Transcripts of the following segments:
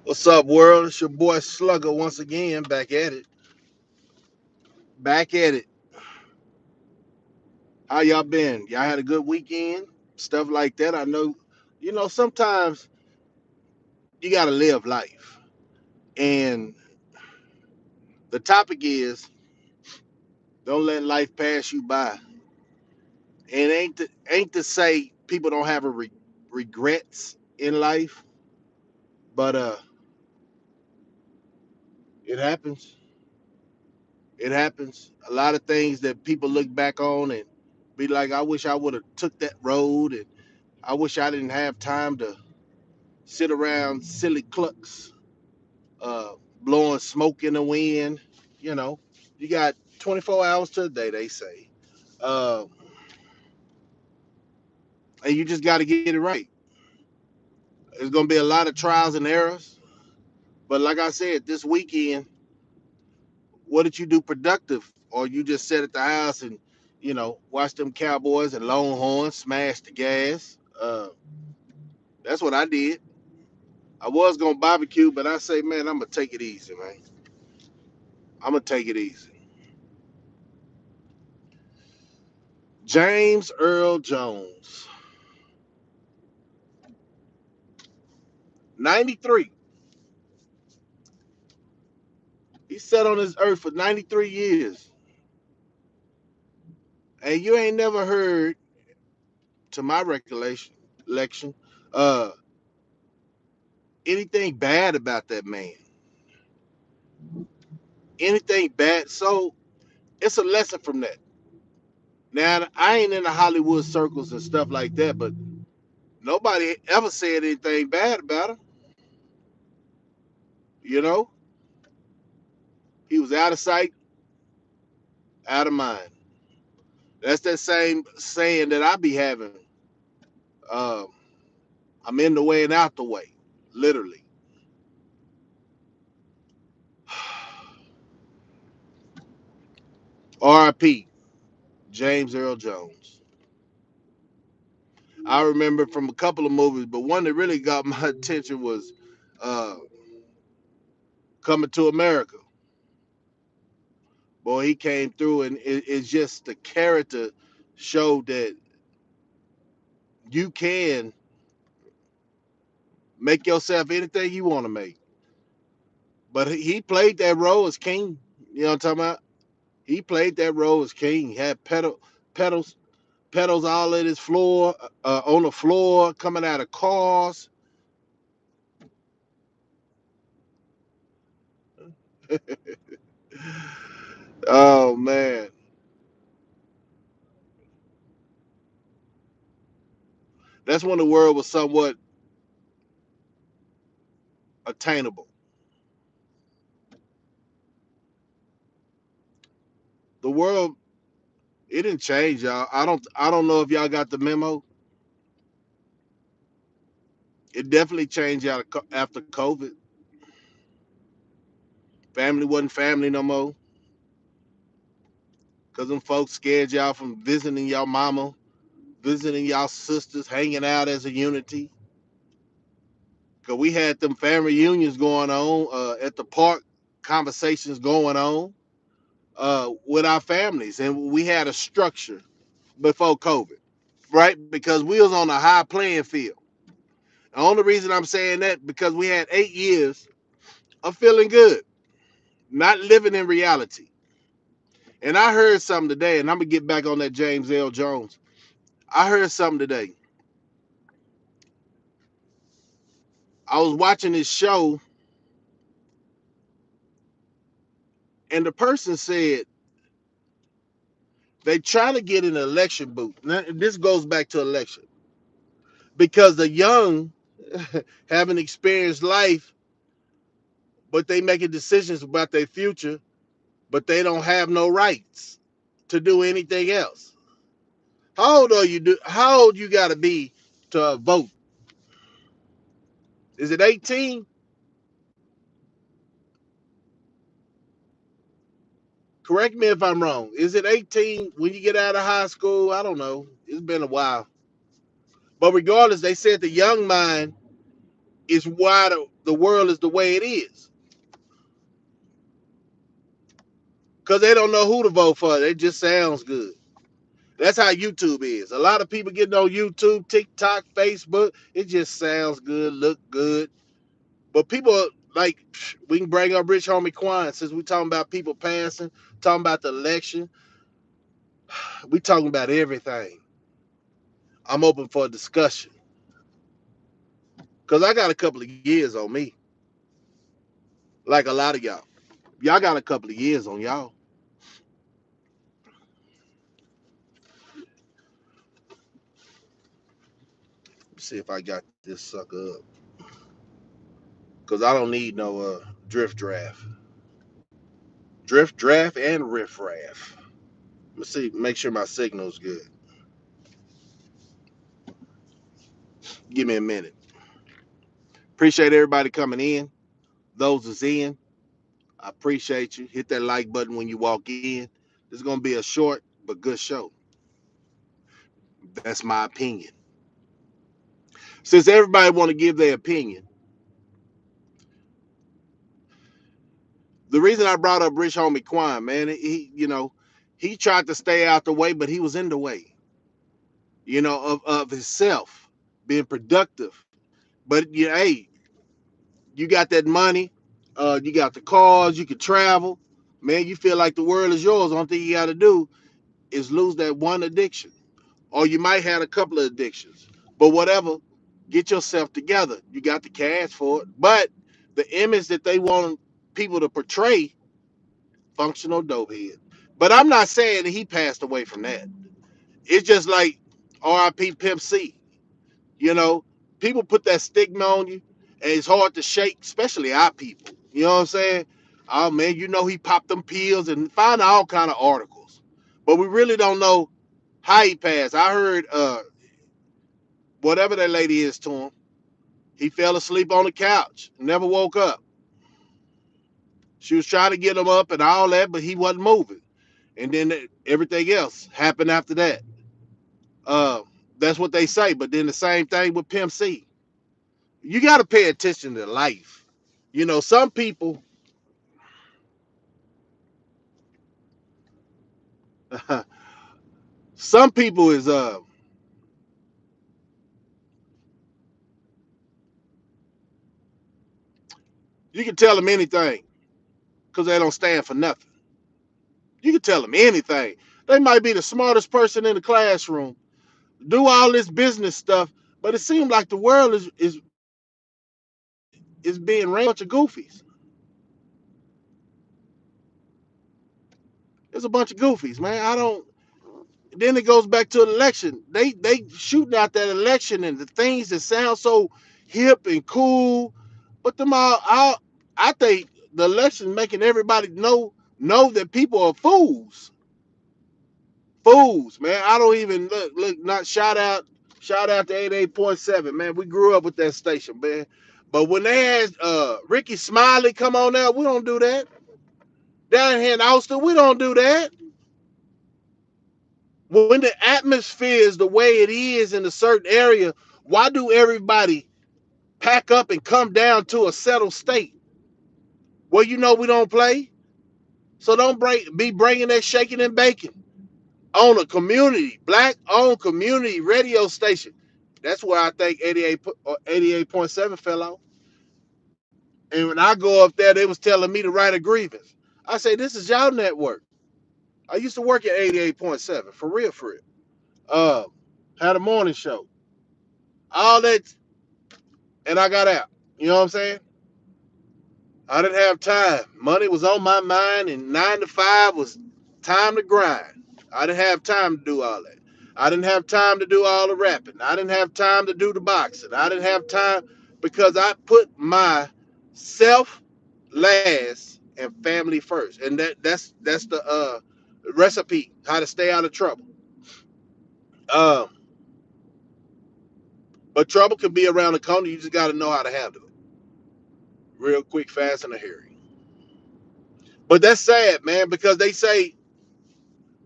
What's up, world? It's your boy Slugger once again, back at it. Back at it. How y'all been? Y'all had a good weekend? Stuff like that. I know, sometimes you got to live life. And the topic is don't let life pass you by. And ain't to say people don't have regrets in life, but it happens. It happens. A lot of things that people look back on and be like, I wish I would have took that road, and I wish I didn't have time to sit around silly clucks, uh, blowing smoke in the wind. You know, you got 24 hours to a day, they say, uh, and you just got to get it right. There's gonna be a lot of trials and errors, but like I said, this weekend, what did you do productive, or you just sat at the house and watch them Cowboys and Longhorns smash the gas? That's what I did. I was gonna barbecue, but I say, man, I'm gonna take it easy, man. I'm gonna take it easy. James Earl Jones, 93. He sat on this earth for 93 years. And you ain't never heard, to my recollection, uh, anything bad about that man. Anything bad. So it's a lesson from that. Now, I ain't in the Hollywood circles and stuff like that, but nobody ever said anything bad about him. You know, he was out of sight, out of mind. That's that same saying that I be having. Um, I'm in the way and out the way, literally. R.I.P. James Earl Jones. I remember from a couple of movies, but one that really got my attention was uh, Coming to America. Boy, he came through, and it's just the character showed that you can make yourself anything you want to make. But he played that role as king. You know what I'm talking about? He played that role as king. He had pedals, pedals all in his floor, on the floor, coming out of cars. Oh man, that's when the world was somewhat attainable. The world, it didn't change, y'all. I don't know if y'all got the memo. It definitely changed after COVID. Family wasn't family no more, because them folks scared y'all from visiting y'all mama, visiting y'all sisters, hanging out as a unity. Because we had them family reunions going on at the park, conversations going on with our families, and we had a structure before COVID, right? Because we was on a high playing field. The only reason I'm saying that because we had 8 years of feeling good, not living in reality. And I heard something today, and I'm gonna get back on that James L. Jones. I heard something today. I was watching this show, and the person said they try to get an election booth. Now, this goes back to election because the young haven't experienced life, but they making decisions about their future, but they don't have no rights to do anything else. How old are you? How old you got to be to vote? Is it 18? Correct me if I'm wrong. Is it 18 when you get out of high school? I don't know. It's been a while. But regardless, they said the young mind It's why the world is the way it is. Because they don't know who to vote for. It just sounds good. That's how YouTube is. A lot of people getting on YouTube, TikTok, Facebook. It just sounds good, look good. But people like we can bring up Rich Homie Quan since we talking about people passing, talking about the election. We talking about everything. I'm open for a discussion because I got a couple of years on me, like a lot of y'all. Y'all got a couple of years on y'all. Let's see if I got this sucker up because I don't need no drift draft, drift draft and riff raff. Let's see, make sure my signal's good. Give me a minute. Appreciate everybody coming in. Those that's in, I appreciate you. Hit that like button when you walk in. This is gonna be a short but good show. That's my opinion. Since everybody want to give their opinion, the reason I brought up Rich Homie Quan, man, he tried to stay out the way, but he was in the way, of himself being productive. But hey, you got that money, you got the cars, you can travel, man. You feel like the world is yours. Only thing you got to do is lose that one addiction, or you might have a couple of addictions. But whatever, get yourself together. You got the cash for it. But the image that they want people to portray, functional dopehead. But I'm not saying that he passed away from that. It's just like R.I.P. Pimp C. You know, people put that stigma on you, and it's hard to shake, especially our people. You know what I'm saying? Oh man, he popped them pills and find all kind of articles, but we really don't know how he passed. I heard whatever that lady is to him, he fell asleep on the couch, never woke up. She was trying to get him up and all that, but he wasn't moving. And then everything else happened after that. Uh, that's what they say. But then the same thing with Pimp C. You got to pay attention to life. Some people, some people is you can tell them anything because they don't stand for nothing. You can tell them anything. They might be the smartest person in the classroom, do all this business stuff, but it seems like the world is being ran by a bunch of goofies. It's a bunch of goofies, man. I don't. Then it goes back to an election. They shooting out that election and the things that sound so hip and cool, but them all I think the election making everybody know that people are fools. Fools, man. I don't even look not shout out to 88.7, man. We grew up with that station, man. But when they had Ricky Smiley come on there, we don't do that. Down here in Austin, we don't do that. When the atmosphere is the way it is in a certain area, why do everybody pack up and come down to a settled state? Well, we don't play, so don't be bringing that shaking and baking on a community, black-owned community radio station. That's where I think 88.7 fell out. And when I go up there, they was telling me to write a grievance. I say, this is y'all network. I used to work at 88.7, for real, for real. Uh, had a morning show. All that, and I got out. You know what I'm saying? I didn't have time. Money was on my mind, and 9 to 5 was time to grind. I didn't have time to do all that. I didn't have time to do all the rapping. I didn't have time to do the boxing. I didn't have time because I put my self last and family first, and that's the recipe how to stay out of trouble. Um, but trouble can be around the corner. You just got to know how to handle it, real quick, fast, and a hurry. But that's sad, man, because they say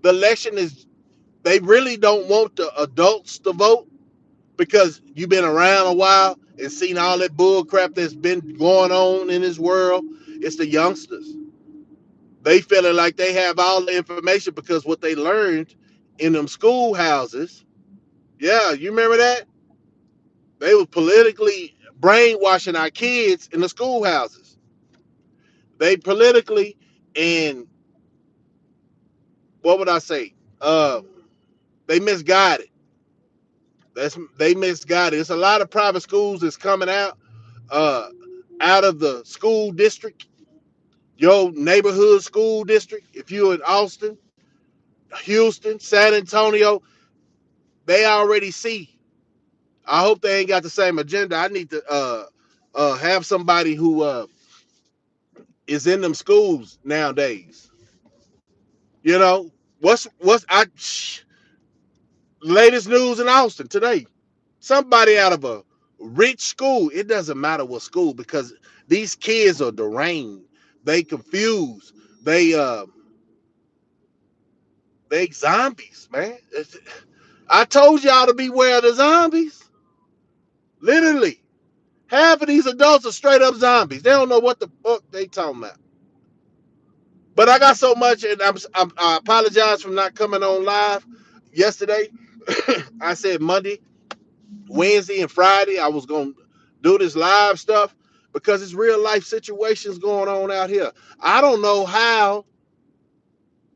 the election is they really don't want the adults to vote because you've been around a while and seen all that bull crap that's been going on in this world. It's the youngsters. They feeling like they have all the information because what they learned in them schoolhouses. Yeah, you remember that? They was politically brainwashing our kids in the schoolhouses. They politically and what would I say? Uh, they misguided. They misguided. There's a lot of private schools that's coming uh, out of the school district, your neighborhood school district. If you're in Austin, Houston, San Antonio, they already see. I hope they ain't got the same agenda. I need to have somebody who is in them schools nowadays. You know what's I latest news in Austin today? Somebody out of a rich school. It doesn't matter what school because these kids are deranged. They confused. They uh they zombies, man. I told y'all to beware of the zombies. Literally, half of these adults are straight up zombies. They don't know what the fuck they talking about. But I got so much, and I apologize for not coming on live yesterday. I said Monday, Wednesday, and Friday I was gonna do this live stuff because it's real life situations going on out here. I don't know how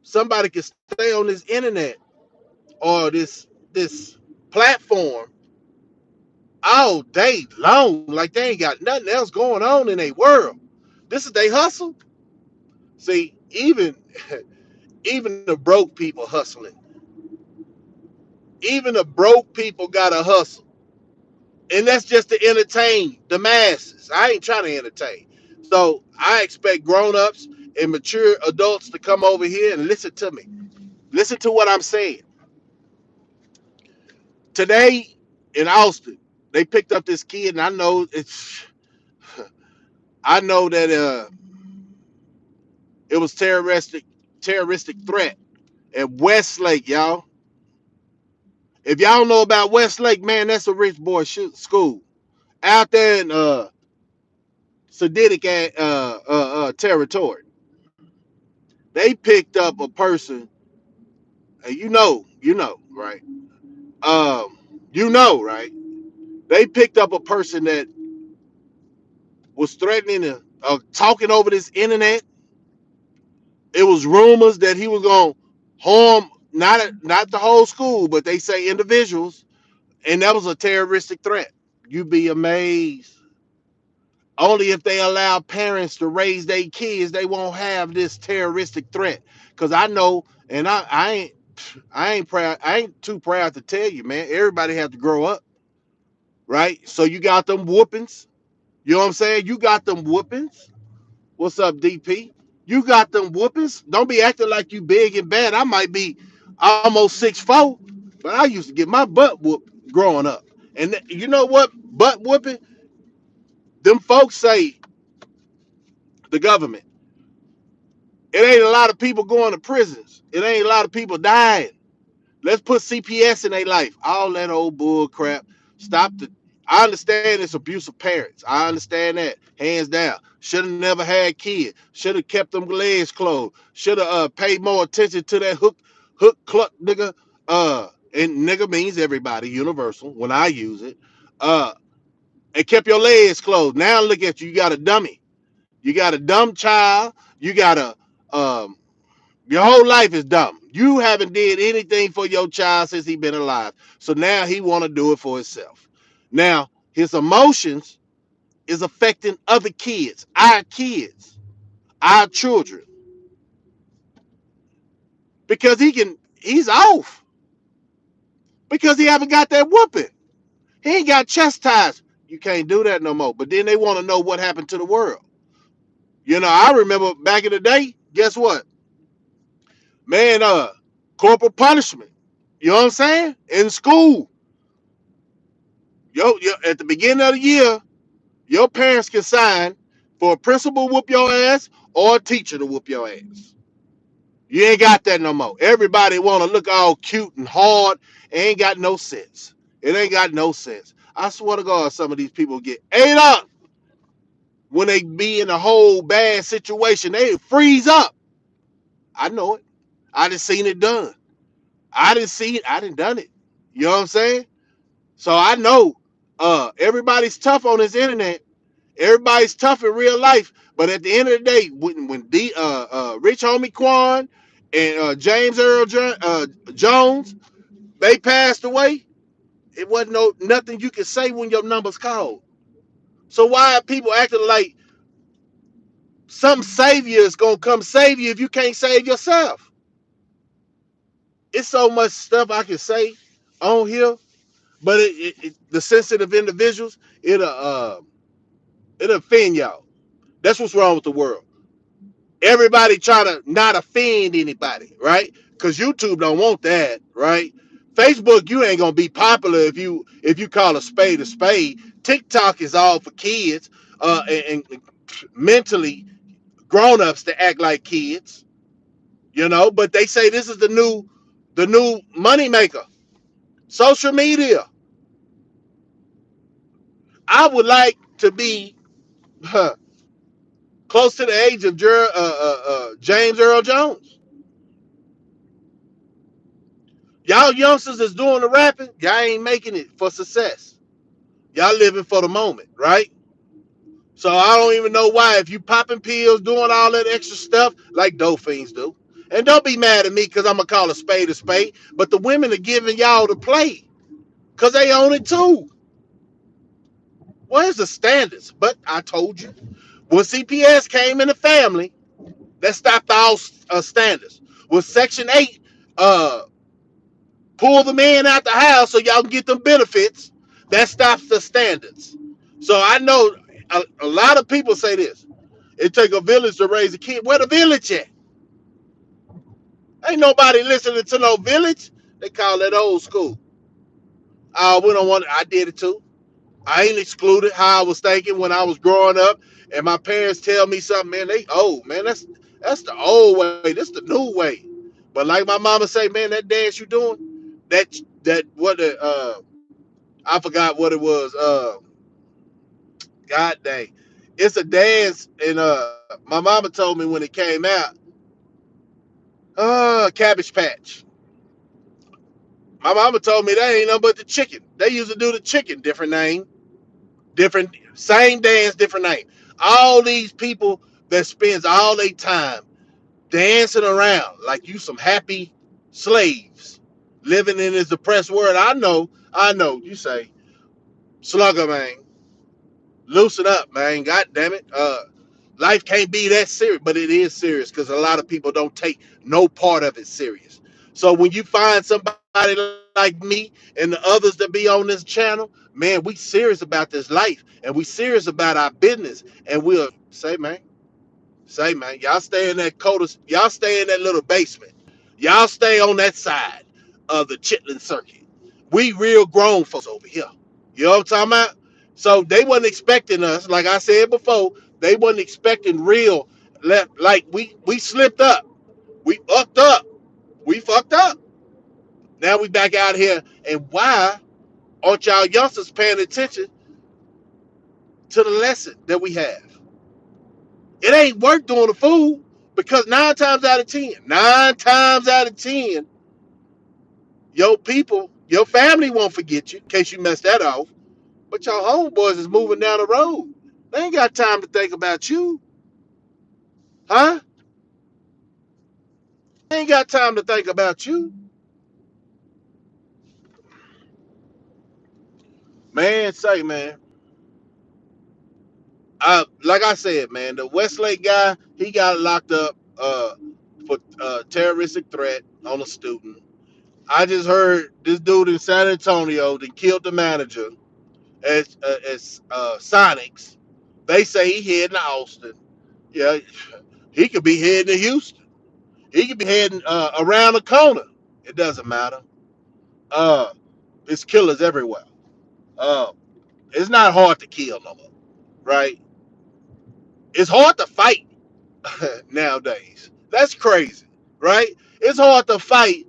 somebody can stay on this internet or this platform all day long like they ain't got nothing else going on in their world. This is they hustle. See, even the broke people hustling. Even the broke people gotta hustle. And that's just to entertain the masses. I ain't trying to entertain. So I expect grown-ups and mature adults to come over here and listen to me. Listen to what I'm saying. Today in Austin, they picked up this kid, and I know that it was terroristic threat at Westlake, y'all. If y'all don't know about Westlake, man, that's a rich boy school out there in Sadiq territory. They picked up a person, and right? Right? They picked up a person that was threatening to, talking over this internet. It was rumors that he was going to harm not the whole school, but they say individuals, and that was a terroristic threat. You'd be amazed. Only if they allow parents to raise their kids, they won't have this terroristic threat. Cause I know, and I ain't proud. I ain't too proud to tell you, man. Everybody has to grow up, right? So you got them whoopings. You know what I'm saying? You got them whoopings. What's up, DP? You got them whoopings. Don't be acting like you big and bad. I might be almost 6'4", but I used to get my butt whooped growing up. And you know what? Butt whooping. Them folks say the government. It ain't a lot of people going to prisons. It ain't a lot of people dying. Let's put CPS in their life. All that old bull crap. Stop the. I understand it's abuse of parents. I understand that hands down. Should have never had kids. Should have kept them legs closed. Should have paid more attention to that hook cluck nigga. And nigga means everybody, universal. When I use it, uh, and kept your legs closed. Now look at you. You got a dummy. You got a dumb child. You got a your whole life is dumb. You haven't did anything for your child since he been alive. So now he want to do it for himself. Now his emotions is affecting other kids, our children, because he's off because he haven't got that whooping. He ain't got chastised. You can't do that no more. But then they want to know what happened to the world. I remember back in the day. Guess what, man? Corporal punishment. You know what I'm saying? In school, yo, at the beginning of the year, your parents can sign for a principal to whoop your ass or a teacher to whoop your ass. You ain't got that no more. Everybody want to look all cute and hard. It ain't got no sense. It ain't got no sense. I swear to God, some of these people get ate up when they be in a whole bad situation. They freeze up. I know it. I done seen it done. I didn't see it. I didn't done it. You know what I'm saying? So I know everybody's tough on this internet. Everybody's tough in real life. But at the end of the day, when Rich Homie Quan and James Earl Jones, they passed away, it wasn't nothing you could say when your number's called. So why are people acting like some savior is gonna come save you if you can't save yourself? It's so much stuff I can say on here, but the sensitive individuals, it'll offend y'all. That's what's wrong with the world. Everybody try to not offend anybody, right? Because YouTube don't want that, right? Facebook, you ain't gonna be popular if you call a spade. TikTok is all for kids, and mentally grown-ups to act like kids, but they say this is the new money maker. Social media. I would like to be close to the age of James Earl Jones. Y'all youngsters that's doing the rapping, y'all ain't making it for success. Y'all living for the moment, right? So I don't even know why, if you popping pills, doing all that extra stuff like dope fiends do. And don't be mad at me because I'm gonna call a spade. But the women are giving y'all the play because they own it too. Where's the standards? But I told you, when CPS came in the family, that stopped all standards. When Section 8 uh, pull the man out the house so y'all can get them benefits, that stops the standards. So I know a lot of people say this. It take a village to raise a kid. Where the village at? Ain't nobody listening to no village. They call that old school. We don't want it. I did it too. I ain't excluded how I was thinking when I was growing up, and my parents tell me something, man, they old, man. That's the old way. This the new way. But like my mama say, man, that dance you doing, that what I forgot what it was. God dang. It's a dance, and my mama told me when it came out, Cabbage Patch. My mama told me that ain't nothing but the chicken. They used to do the chicken, different name, different same dance, different name. All these people that spends all their time dancing around like you some happy slaves living in this depressed world. I know. You say, slugger man, loosen up, man. God damn it. Life can't be that serious, but it is serious because a lot of people don't take no part of it serious. So when you find somebody like me and the others that be on this channel, man, we serious about this life and we serious about our business, and we'll say, man, y'all stay in that y'all stay in that little basement. Y'all stay on that side of the Chitlin Circuit. We real grown folks over here. You know what I'm talking about? So they wasn't expecting us, like I said before, they wasn't expecting real like we slipped up. We upped up. We fucked up. Now we back out here. And why aren't y'all youngsters paying attention to the lesson that we have? It ain't worth doing the fool because nine times out of ten, your people, your family won't forget you in case you mess that off. But your homeboys is moving down the road. They ain't got time to think about you, huh? They ain't got time to think about you, man. Say, man, like I said, man, the Westlake guy, he got locked up for terroristic threat on a student. I just heard this dude in San Antonio that killed the manager as Sonics. They say he heading to Austin. Yeah, he could be heading to Houston. He could be heading around the corner. It doesn't matter. Uh, it's killers everywhere. Uh, it's not hard to kill no more, right? It's hard to fight nowadays. That's crazy, right? It's hard to fight,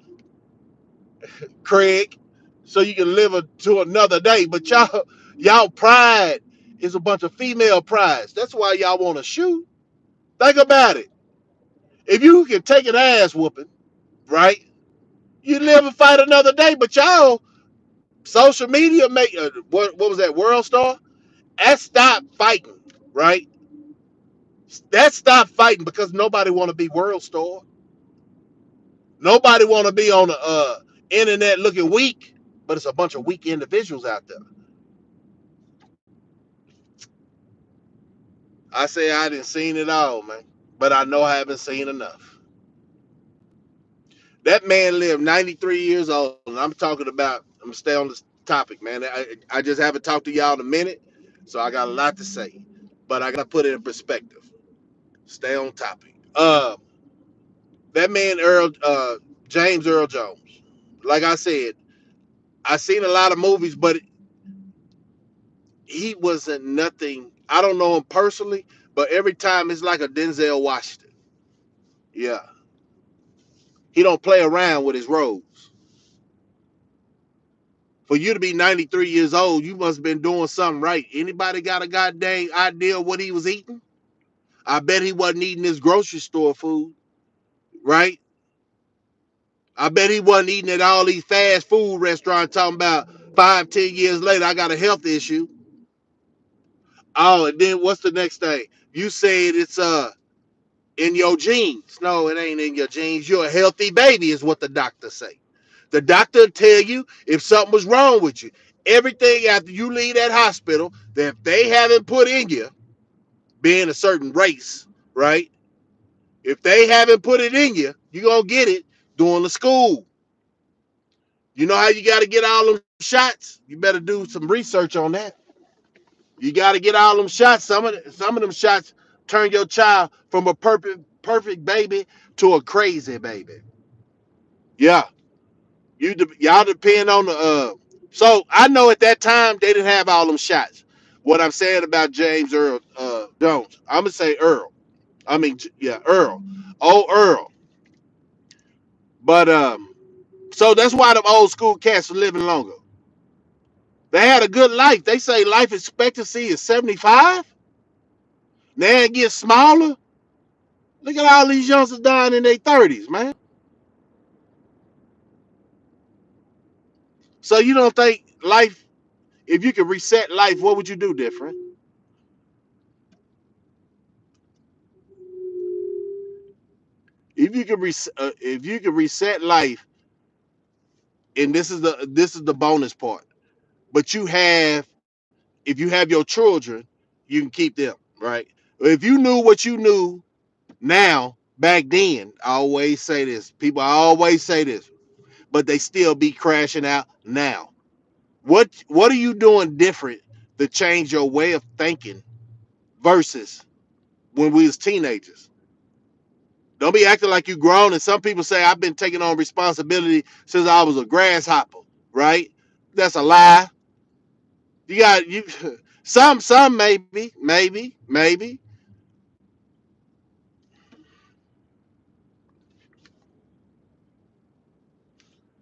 Craig, so you can live to another day. But Y'all pride is a bunch of female prides. That's why y'all want to shoot. Think about it. If you can take an ass whooping, right? You live and fight another day. But y'all, social media make what was that World Star? That stopped fighting, right? That stopped fighting because nobody want to be World Star. Nobody want to be on the internet looking weak. But it's a bunch of weak individuals out there. I say I didn't seen it all, man, but I know I haven't seen enough. That man lived 93 years old, and I'm talking about. I'm gonna stay on this topic, man. I just haven't talked to y'all in a minute, so I got a lot to say, but I gotta put it in perspective. Stay on topic. That man Earl, James Earl Jones. Like I said, I seen a lot of movies, but he wasn't nothing. I don't know him personally, but every time it's like a Denzel Washington. Yeah, he don't play around with his roles. For you to be 93 years old, you must have been doing something right. Anybody got a goddamn idea of what he was eating? I bet he wasn't eating his grocery store food, right? I bet he wasn't eating at all these fast food restaurants talking about 5, 10 years later, I got a health issue. Oh, and then what's the next thing? You said it's in your genes. No, it ain't in your genes. You're a healthy baby, is what the doctor say. The doctor tell you if something was wrong with you. Everything after you leave that hospital that they haven't put in you, being a certain race, right? If they haven't put it in you, you're gonna get it during the school. You know how you got to get all them shots? You better do some research on that. You got to get all them shots. Some of them shots turn your child from a perfect baby to a crazy baby. Yeah, y'all depend on the. So I know at that time they didn't have all them shots. What I'm saying about James Earl Jones, I'm gonna say Earl. I mean, yeah, Earl. Oh, Earl. But so that's why them old school cats are living longer. They had a good life. They say life expectancy is 75. Now it gets smaller. Look at all these youngsters dying in their 30s, man. So you don't think life, if you could reset life, what would you do different? If you could reset life, and this is the bonus part. But you have, if you have your children, you can keep them, right? If you knew what you knew now back then, I always say this. People always say this, but they still be crashing out now. What are you doing different to change your way of thinking versus when we was teenagers? Don't be acting like you grown. And some people say I've been taking on responsibility since I was a grasshopper, right? That's a lie. You got you some maybe.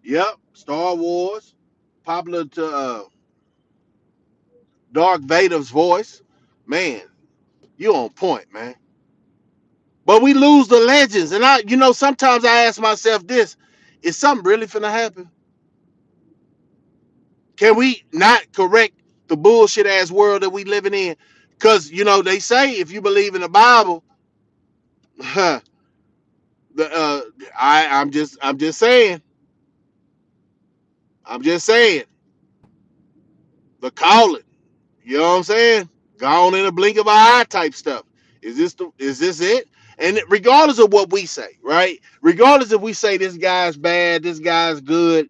Yep. Star Wars, popular to Dark Vader's voice. Man, you on point, man. But we lose the legends. And sometimes I ask myself this: is something really finna happen? Can we not correct the bullshit ass world that we living in? Because they say if you believe in the Bible, the I'm just saying, the calling. You know what I'm saying? Gone in a blink of an eye type stuff. Is this it? And regardless of what we say, right? Regardless if we say this guy's bad, this guy's good,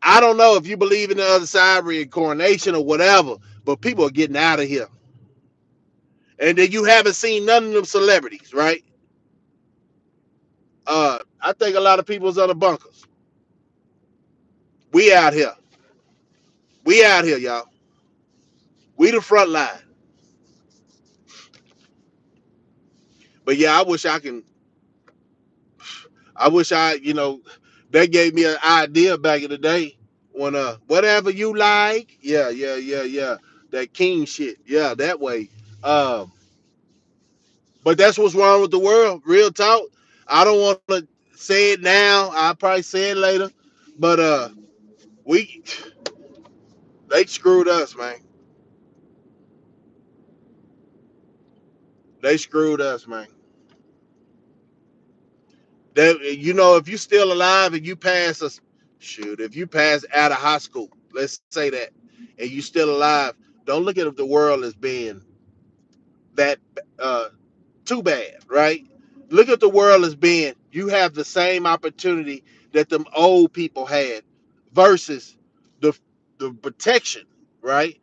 I don't know if you believe in the other side, reincarnation or whatever, but people are getting out of here. And then you haven't seen none of them celebrities, right? I think a lot of people's on the bunkers. We out here. We out here, y'all. We the front line. But yeah, I wish they gave me an idea back in the day when whatever you like. Yeah, yeah, yeah, yeah. that king shit. Yeah, that way. Um, but that's what's wrong with the world. Real talk. I don't want to say it now. I'll probably say it later. But we they screwed us, man. They screwed us, man. If you still alive and you pass us, shoot, if you pass out of high school, let's say that, and you still alive, don't look at the world as being that uh, too bad, right? Look at the world as being you have the same opportunity that them old people had versus the the protection, right?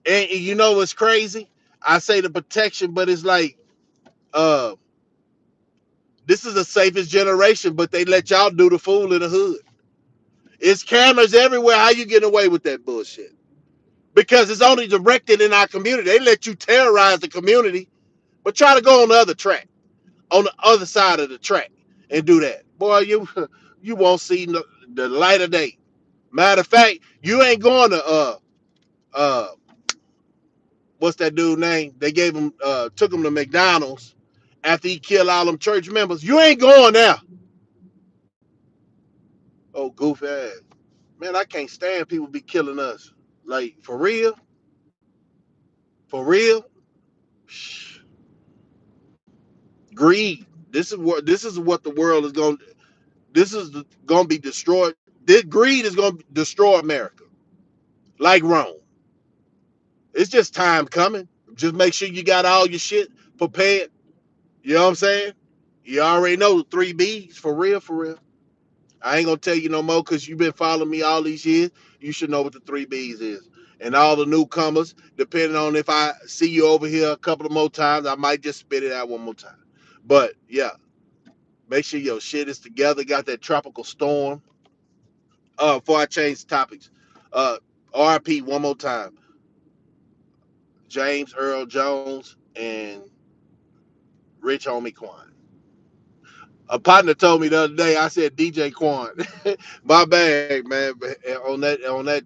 And you know what's crazy? I say the protection, but it's like uh this is the safest generation, but they let y'all do the fool in the hood. It's cameras everywhere. How you getting away with that bullshit? Because it's only directed in our community. They let you terrorize the community, but try to go on the other track, on the other side of the track, and do that. Boy, you you won't see the light of day. Matter of fact, you ain't going to uh what's that dude name? They gave him took him to McDonald's after he killed all them church members. You ain't going there. Oh, goofy ass. Man, I can't stand people be killing us. Like for real, for real. Greed. This is what the world is going. This is going to be destroyed. This greed is going to destroy America, like Rome. It's just time coming. Just make sure you got all your shit prepared. You know what I'm saying? You already know the three B's for real, for real. I ain't gonna tell you no more because you've been following me all these years. You should know what the three B's is. And all the newcomers, depending on if I see you over here a couple of more times, I might just spit it out one more time. But yeah, make sure your shit is together. Got that tropical storm. Before I change topics, uh, R.I.P. one more time. James Earl Jones and Rich Homie Quan. A partner told me the other day. I said DJ Quan. My bad, man. On that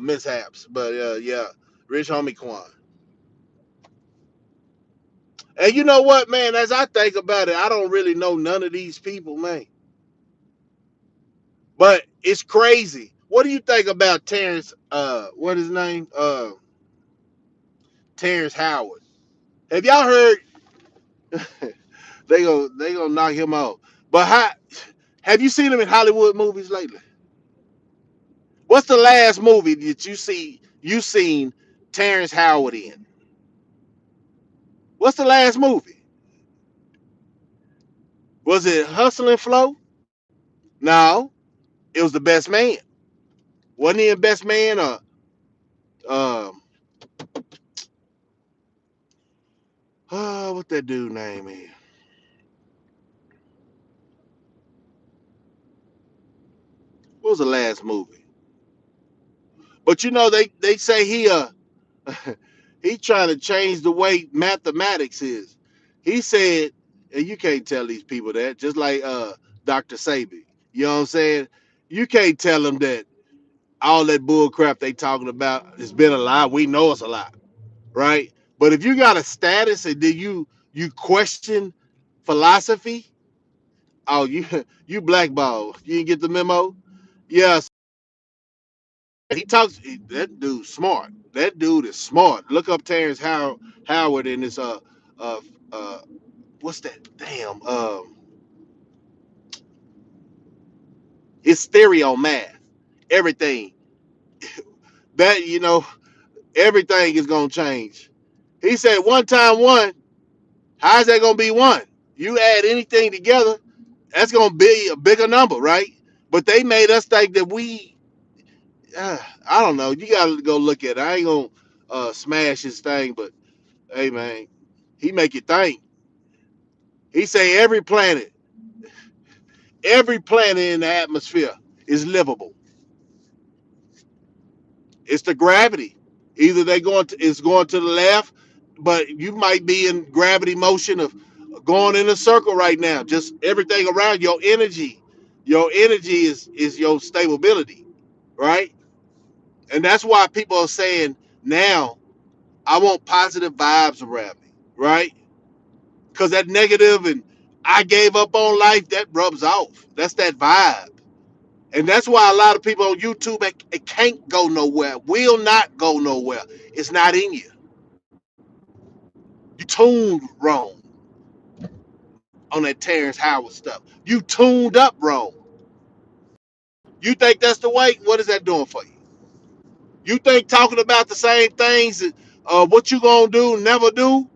mishaps. But yeah, Rich Homie Quan. And you know what, man? As I think about it, I don't really know none of these people, man. But it's crazy. What do you think about Terrence? What his name? Terrence Howard. Have y'all heard? They gonna knock him out. But have you seen him in Hollywood movies lately? What's the last movie that you seen Terrence Howard in? What's the last movie? Was it Hustle and Flow? No, it was The Best Man. Wasn't he in Best Man or um what that dude name is? What was the last movie? But they say he trying to change the way mathematics is. He said, and you can't tell these people that, just like Dr. Sabi. You know what I'm saying? You can't tell them that all that bull crap they talking about has been a lie. We know it's a lie, right? But if you got a status and then you question philosophy, oh you blackball. You didn't get the memo? Yes. He talks. That dude's smart. That dude is smart. Look up Terrence Howard in his uh uh what's that damn his theory on math. Everything that everything is gonna change. He said one time one. How's that gonna be one? You add anything together, that's gonna be a bigger number, right? But they made us think that I don't know. You gotta go look at it. I ain't gonna smash his thing, but hey man, he make you think. He say every planet in the atmosphere is livable. It's the gravity. Either it's going to the left, but you might be in gravity motion of going in a circle right now. Just everything around your energy. Your energy is your stability, right? And that's why people are saying Now I want positive vibes around me, right? Because that negative and I gave up on life, that rubs off. That's that vibe. And that's why a lot of people on YouTube it can't go nowhere, will not go nowhere. It's not in you. You tuned wrong on that Terrence Howard stuff. You tuned up wrong. You think that's the way? What is that doing for you? You think talking about the same things, what you gonna do, never do?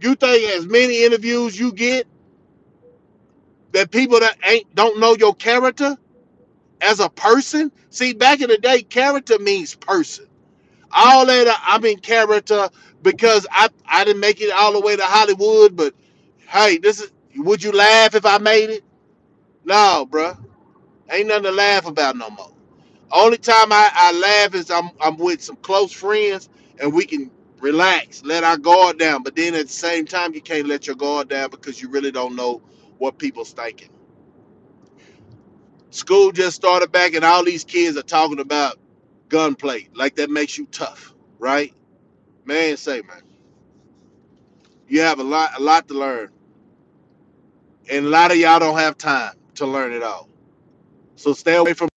You think as many interviews you get that people that ain't don't know your character as a person? See, back in the day, character means person. All that I'm in character because I didn't make it all the way to Hollywood, but hey, this is. Would you laugh if I made it? No, bruh. Ain't nothing to laugh about no more. Only time I laugh is I'm with some close friends and we can relax, let our guard down. But then at the same time, you can't let your guard down because you really don't know what people's thinking. School just started back, and all these kids are talking about gunplay like that makes you tough, right? Man, say man, you have a lot to learn, and a lot of y'all don't have time to learn it all. So stay away from.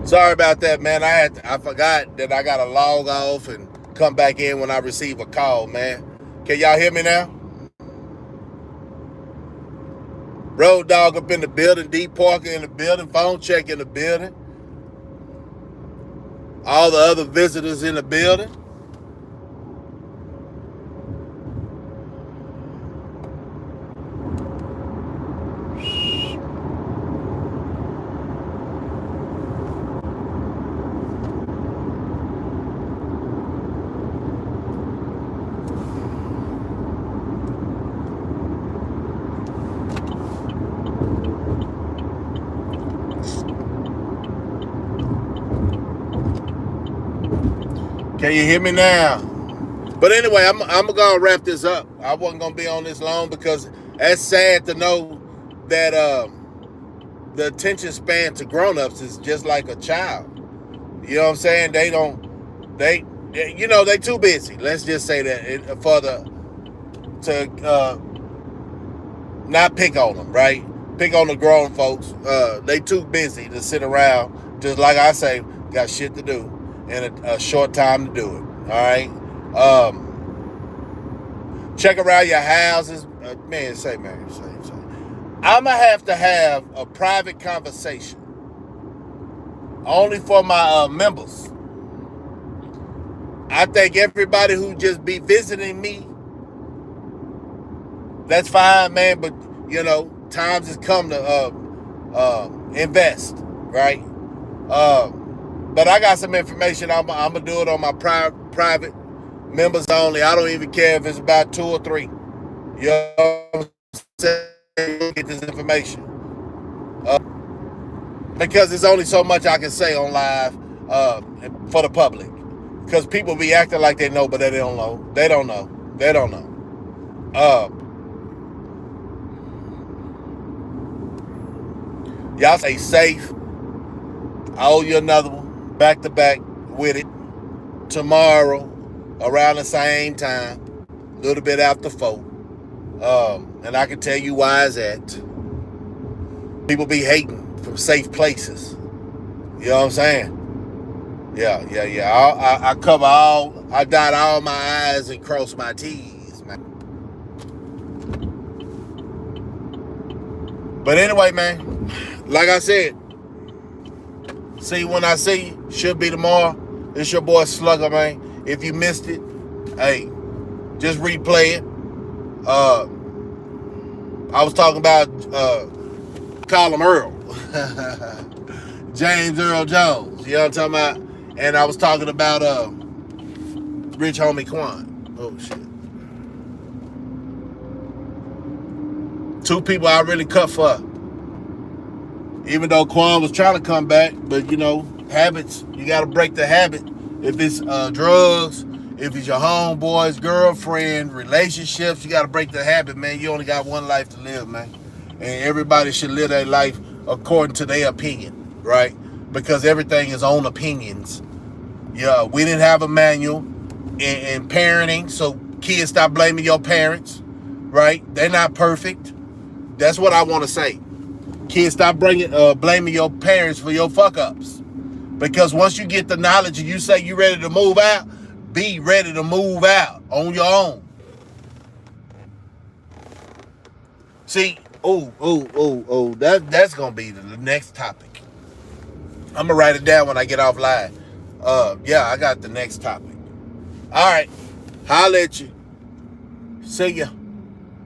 Sorry about that, man. I forgot that I gotta log off and come back in when I receive a call, man. Can y'all hear me now? Road dog up in the building, Deep Parker in the building, phone check in the building, all the other visitors in the building. Can you hear me now? But anyway, I'm gonna wrap this up. I wasn't gonna be on this long because that's sad to know that the attention span to grown-ups is just like a child. You know what I'm saying? They don't they too busy. Let's just say that for the to not pick on them, right? Pick on the grown folks. They too busy to sit around. Just like I say, got shit to do and a short time to do it. All right. Check around your houses, man. Say. I'ma have to have a private conversation only for my members. I think everybody who just be visiting me, that's fine, man. But times has come to invest, right? But I got some information. I'm gonna do it on my private members only. I don't even care if it's about 2 or 3. You know what I'm saying? Get this information because there's only so much I can say on live for the public. Because people be acting like they know, but they don't know. They don't know. They don't know. Y'all stay safe. I owe you another one, back to back with it. Tomorrow, around the same time, a little bit after 4. And I can tell you why it's at. People be hating from safe places. You know what I'm saying? Yeah. I cover I dot all my I's and cross my T's, man. But anyway, man, like I said, see you when I see you. Should be tomorrow. It's your boy Slugger, man. If you missed it, hey, just replay it. I was talking about call him Earl. James Earl Jones. You know what I'm talking about? And I was talking about Rich Homie Quan. Oh shit. Two people I really cut for. Even though Quan was trying to come back, but you know, habits, you gotta break the habit. If it's drugs, if it's your homeboy's girlfriend, relationships, you gotta break the habit, man. You only got one life to live, man. And everybody should live their life according to their opinion, right? Because everything is on opinions. Yeah, we didn't have a manual in parenting, so kids stop blaming your parents, right? They're not perfect. That's what I want to say. Kids stop blaming your parents for your fuck-ups. Because once you get the knowledge and you say you ready to move out, be ready to move out on your own. See, that's going to be the next topic. I'm going to write it down when I get off live. Yeah, I got the next topic. All right. Holla at you. See ya.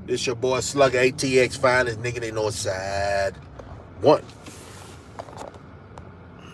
This your boy Slugger ATX, finest nigga in Northside. One.